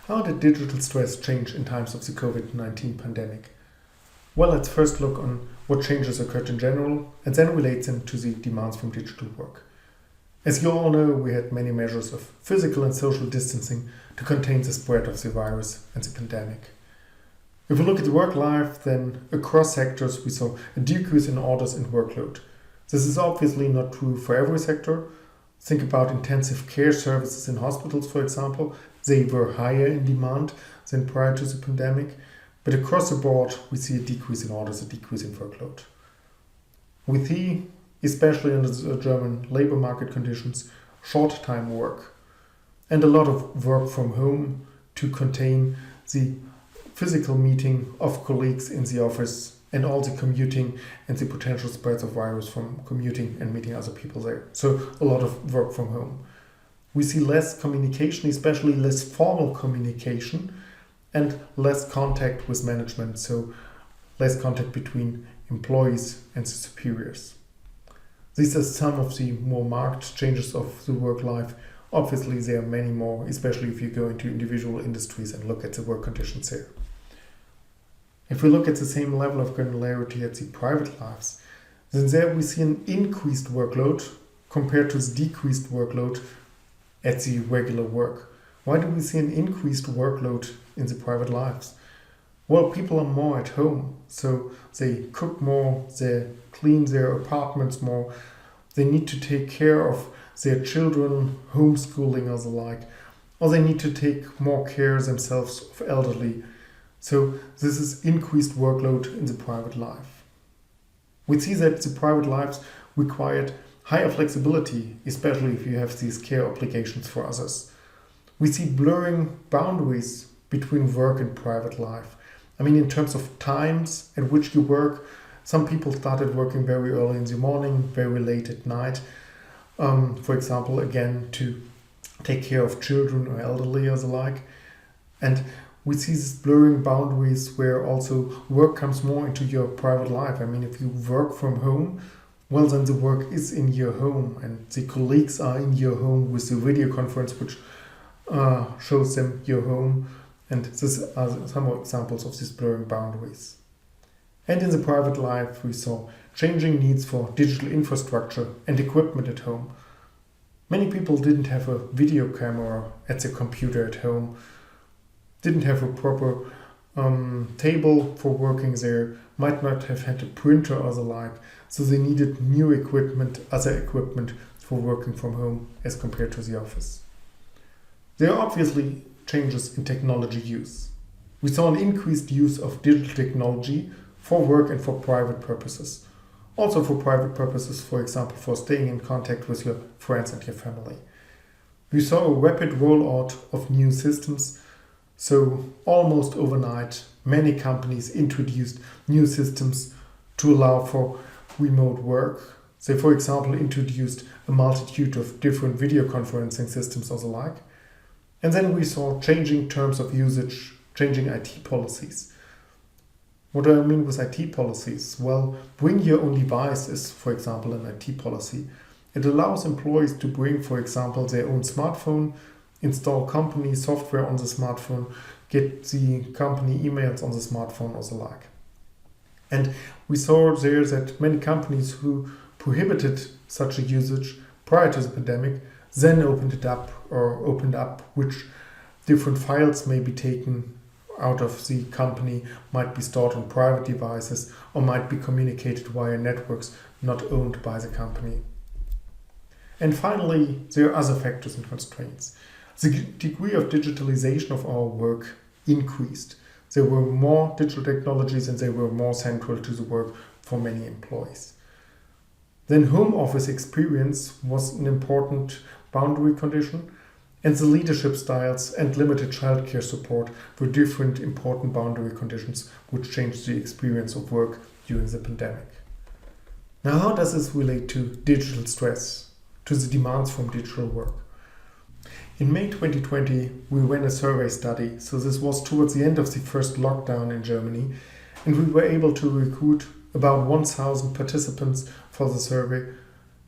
How did digital stress change in times of the COVID-19 pandemic? Well, let's first look on what changes occurred in general and then relate them to the demands from digital work. As you all know, we had many measures of physical and social distancing to contain the spread of the virus and the pandemic. If we look at the work life, then across sectors we saw a decrease in orders and workload. This is obviously not true for every sector. Think about intensive care services in hospitals, for example. They were higher in demand than prior to the pandemic. But across the board, we see a decrease in orders, a decrease in workload. We see, especially under the German labor market conditions, short-time work and a lot of work from home to contain the physical meeting of colleagues in the office and all the commuting and the potential spreads of virus from commuting and meeting other people there. So a lot of work from home. We see less communication, especially less formal communication, and less contact with management, so less contact between employees and the superiors. These are some of the more marked changes of the work life. Obviously, there are many more, especially if you go into individual industries and look at the work conditions there. If we look at the same level of granularity at the private lives, then there we see an increased workload compared to the decreased workload at the regular work. Why do we see an increased workload in the private lives? Well, people are more at home, so they cook more, they clean their apartments more, they need to take care of their children, homeschooling or the like, or they need to take more care themselves of elderly. So this is increased workload in the private life. We see that the private lives required higher flexibility, especially if you have these care obligations for others. We see blurring boundaries between work and private life. I mean, in terms of times at which you work, some people started working very early in the morning, very late at night. For example, again, to take care of children or elderly or the like. And we see these blurring boundaries where also work comes more into your private life. I mean, if you work from home, well, then the work is in your home and the colleagues are in your home with the video conference, which shows them your home. And these are some more examples of these blurring boundaries. And in the private life, we saw changing needs for digital infrastructure and equipment at home. Many people didn't have a video camera at their computer at home, didn't have a proper table for working there, might not have had a printer or the like, so they needed new equipment, other equipment for working from home as compared to the office. There are obviously changes in technology use. We saw an increased use of digital technology for work and for private purposes. Also for private purposes, for example, for staying in contact with your friends and your family. We saw a rapid rollout of new systems. So almost overnight, many companies introduced new systems to allow for remote work. They, for example, introduced a multitude of different video conferencing systems or the like. And then we saw changing terms of usage, changing IT policies. What do I mean with IT policies? Well, bring your own device is, for example, an IT policy. It allows employees to bring, for example, their own smartphone, install company software on the smartphone, get the company emails on the smartphone or the like. And we saw there that many companies who prohibited such a usage prior to the pandemic then opened up which different files may be taken out of the company, might be stored on private devices or might be communicated via networks not owned by the company. And finally, there are other factors and constraints. The degree of digitalization of our work increased. There were more digital technologies and they were more central to the work for many employees. Then home office experience was an important boundary condition, and the leadership styles and limited childcare support were different important boundary conditions which changed the experience of work during the pandemic. Now, how does this relate to digital stress, to the demands from digital work? In May 2020, we ran a survey study, so this was towards the end of the first lockdown in Germany, and we were able to recruit about 1,000 participants for the survey,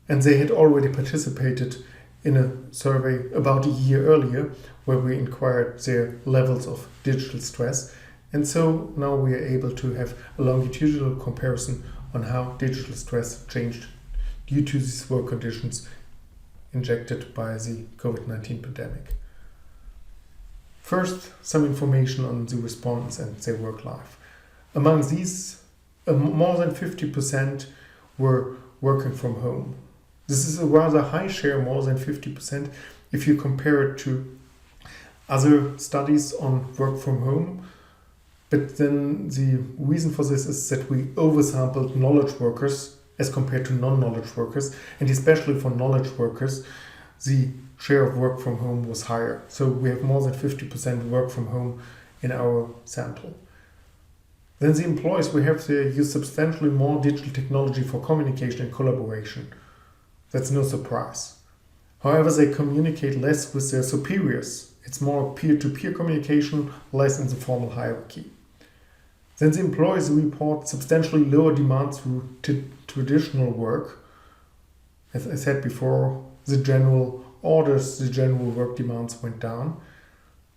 and they had already participated in a survey about a year earlier where we inquired their levels of digital stress. And so now we are able to have a longitudinal comparison on how digital stress changed due to these work conditions injected by the COVID-19 pandemic. First, some information on the respondents and their work life. Among these, more than 50% were working from home. This is a rather high share, more than 50%, if you compare it to other studies on work from home. But then the reason for this is that we oversampled knowledge workers as compared to non-knowledge workers, and especially for knowledge workers, the share of work from home was higher. So we have more than 50% work from home in our sample. Then the employees we have there use substantially more digital technology for communication and collaboration. That's no surprise. However, they communicate less with their superiors. It's more peer-to-peer communication, less in the formal hierarchy. Then the employees report substantially lower demands through traditional work. As I said before, the general orders, the general work demands went down,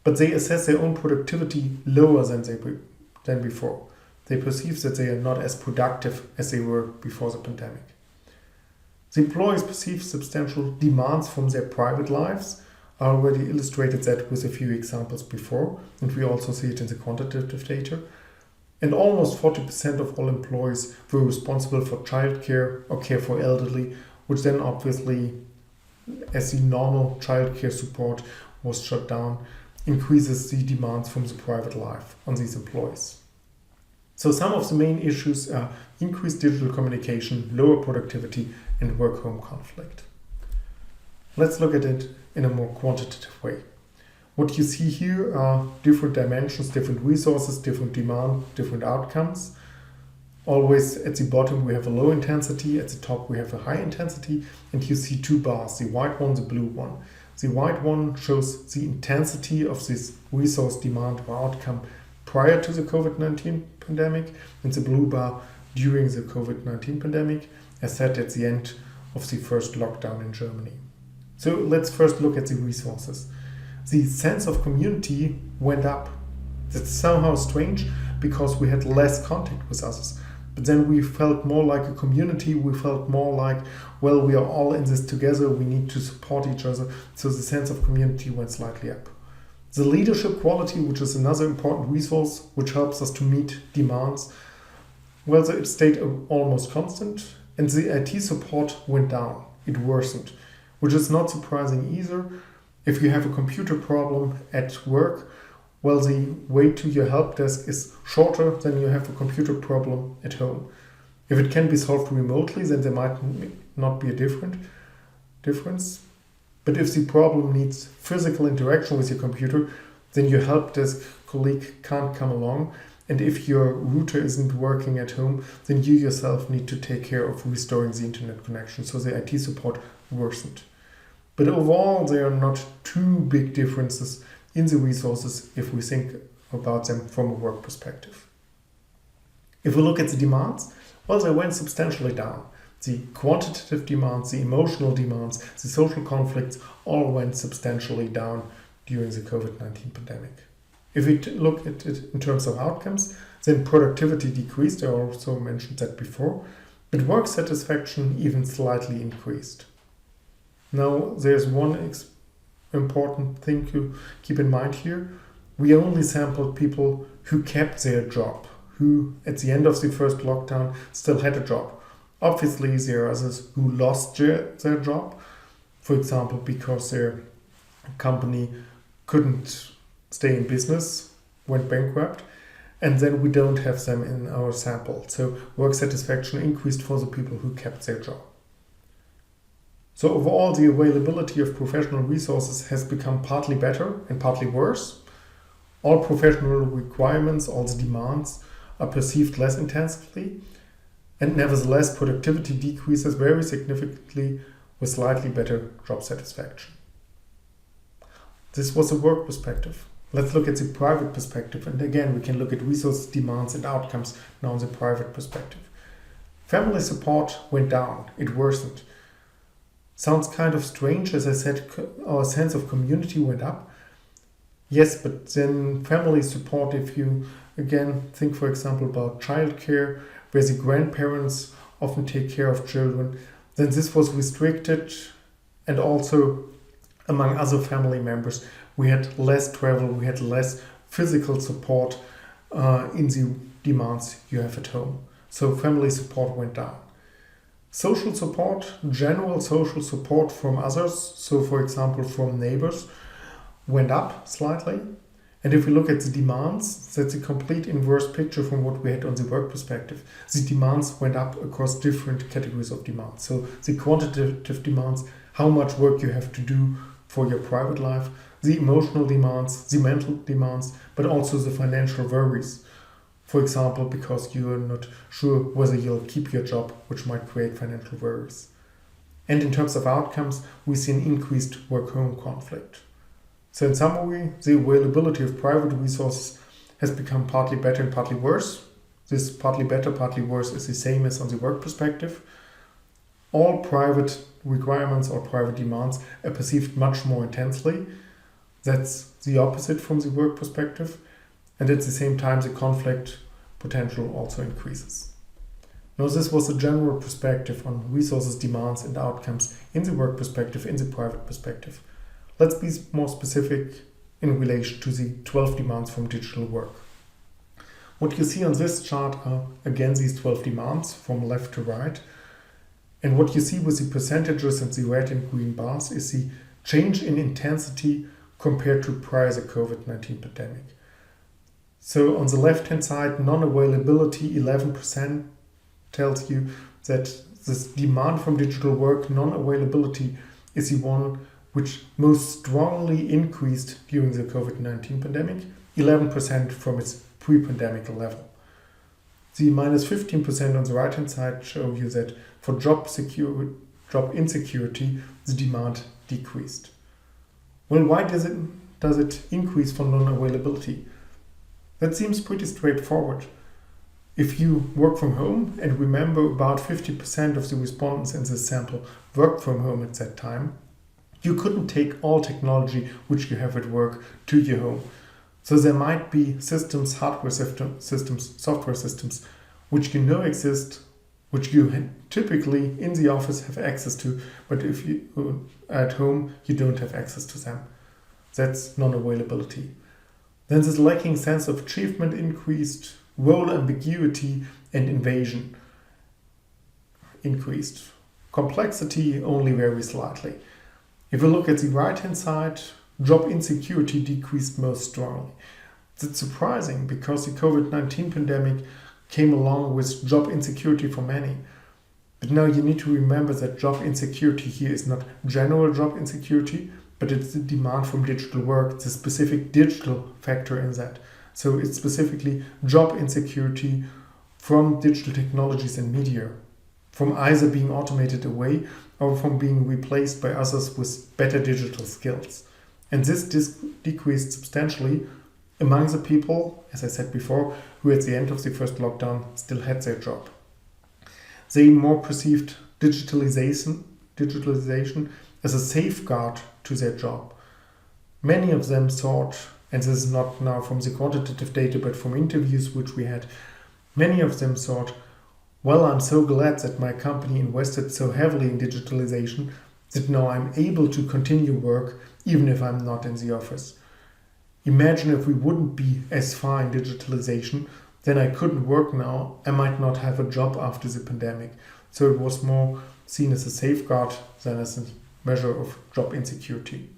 but they assess their own productivity lower than before. They perceive that they are not as productive as they were before the pandemic. The employees perceive substantial demands from their private lives. I already illustrated that with a few examples before, and we also see it in the quantitative data. And almost 40% of all employees were responsible for childcare or care for elderly, which then obviously, as the normal childcare support was shut down, increases the demands from the private life on these employees. So some of the main issues are increased digital communication, lower productivity, and work-home conflict. Let's look at it in a more quantitative way. What you see here are different dimensions, different resources, different demand, different outcomes. Always at the bottom we have a low intensity, at the top we have a high intensity, and you see two bars, the white one, the blue one. The white one shows the intensity of this resource demand or outcome prior to the COVID-19 pandemic, and the blue bar during the COVID-19 pandemic, as said at the end of the first lockdown in Germany. So let's first look at the resources. The sense of community went up. That's somehow strange because we had less contact with others. But then we felt more like a community. We felt more like, well, we are all in this together. We need to support each other. So the sense of community went slightly up. The leadership quality, which is another important resource, which helps us to meet demands, well, it stayed almost constant. And the IT support went down. It worsened, which is not surprising either. If you have a computer problem at work, well, the way to your help desk is shorter than you have a computer problem at home. If it can be solved remotely, then there might not be a difference. But if the problem needs physical interaction with your computer, then your help desk colleague can't come along. And if your router isn't working at home, then you yourself need to take care of restoring the internet connection. So the IT support worsened. But overall, there are not too big differences in the resources if we think about them from a work perspective. If we look at the demands, well, they went substantially down. The quantitative demands, the emotional demands, the social conflicts all went substantially down during the COVID-19 pandemic. If we look at it in terms of outcomes, then productivity decreased. I also mentioned that before, but work satisfaction even slightly increased. Now, there's one important thing to keep in mind here. We only sampled people who kept their job, who at the end of the first lockdown still had a job. Obviously, there are others who lost their job, for example, because their company couldn't stay in business, went bankrupt, and then we don't have them in our sample. So work satisfaction increased for the people who kept their job. So overall, the availability of professional resources has become partly better and partly worse. All professional requirements, all the demands are perceived less intensively, and nevertheless, productivity decreases very significantly with slightly better job satisfaction. This was a work perspective. Let's look at the private perspective, and again, we can look at resource demands and outcomes now in the private perspective. Family support went down, it worsened. Sounds kind of strange, as I said, our sense of community went up. Yes, but then family support, if you again think, for example, about childcare, where the grandparents often take care of children, then this was restricted, and also among other family members, we had less travel, we had less physical support in the demands you have at home. So family support went down. Social support, general social support from others, so for example from neighbors, went up slightly. And if we look at the demands, that's a complete inverse picture from what we had on the work perspective. The demands went up across different categories of demands. So the quantitative demands, how much work you have to do for your private life, the emotional demands, the mental demands, but also the financial worries. For example, because you are not sure whether you'll keep your job, which might create financial worries. And in terms of outcomes, we see an increased work-home conflict. So in summary, the availability of private resources has become partly better and partly worse. This partly better, partly worse is the same as on the work perspective. All private requirements or private demands are perceived much more intensely. That's the opposite from the work perspective. And at the same time, the conflict potential also increases. Now, this was a general perspective on resources, demands, and outcomes in the work perspective, in the private perspective. Let's be more specific in relation to the 12 demands from digital work. What you see on this chart are, again, these 12 demands from left to right. And what you see with the percentages and the red and green bars is the change in intensity compared to prior to the COVID-19 pandemic. So on the left-hand side, non-availability, 11%, tells you that this demand from digital work, non-availability, is the one which most strongly increased during the COVID-19 pandemic, 11% from its pre-pandemic level. The minus 15% on the right-hand side show you that for job insecurity, the demand decreased. Well, why does it increase for non-availability? That seems pretty straightforward. If you work from home, and remember about 50% of the respondents in this sample worked from home at that time, you couldn't take all technology which you have at work to your home. So there might be systems, hardware systems, software systems, which you know exist, which you typically in the office have access to, but if you at home, you don't have access to them. That's non-availability. Then this lacking sense of achievement increased, role ambiguity and invasion increased. Complexity only very slightly. If we look at the right-hand side, job insecurity decreased most strongly. That's surprising because the COVID-19 pandemic came along with job insecurity for many. But now you need to remember that job insecurity here is not general job insecurity, but it's the demand from digital work, it's a specific digital factor in that. So it's specifically job insecurity from digital technologies and media, from either being automated away or from being replaced by others with better digital skills. And this decreased substantially among the people, as I said before, who at the end of the first lockdown still had their job. They more perceived digitalization as a safeguard to their job. Many of them thought, and this is not now from the quantitative data, but from interviews which we had, many of them thought, well, I'm so glad that my company invested so heavily in digitalization that now I'm able to continue work even if I'm not in the office. Imagine if we wouldn't be as far in digitalization, then I couldn't work now, I might not have a job after the pandemic. So it was more seen as a safeguard than as a measure of job insecurity.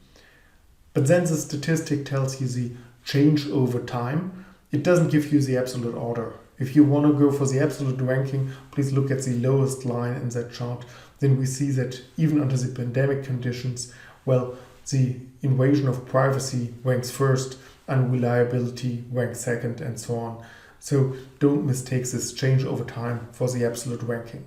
But then the statistic tells you the change over time. It doesn't give you the absolute order. If you want to go for the absolute ranking, please look at the lowest line in that chart. Then we see that even under the pandemic conditions, well, the invasion of privacy ranks first, unreliability ranks second, and so on. So don't mistake this change over time for the absolute ranking.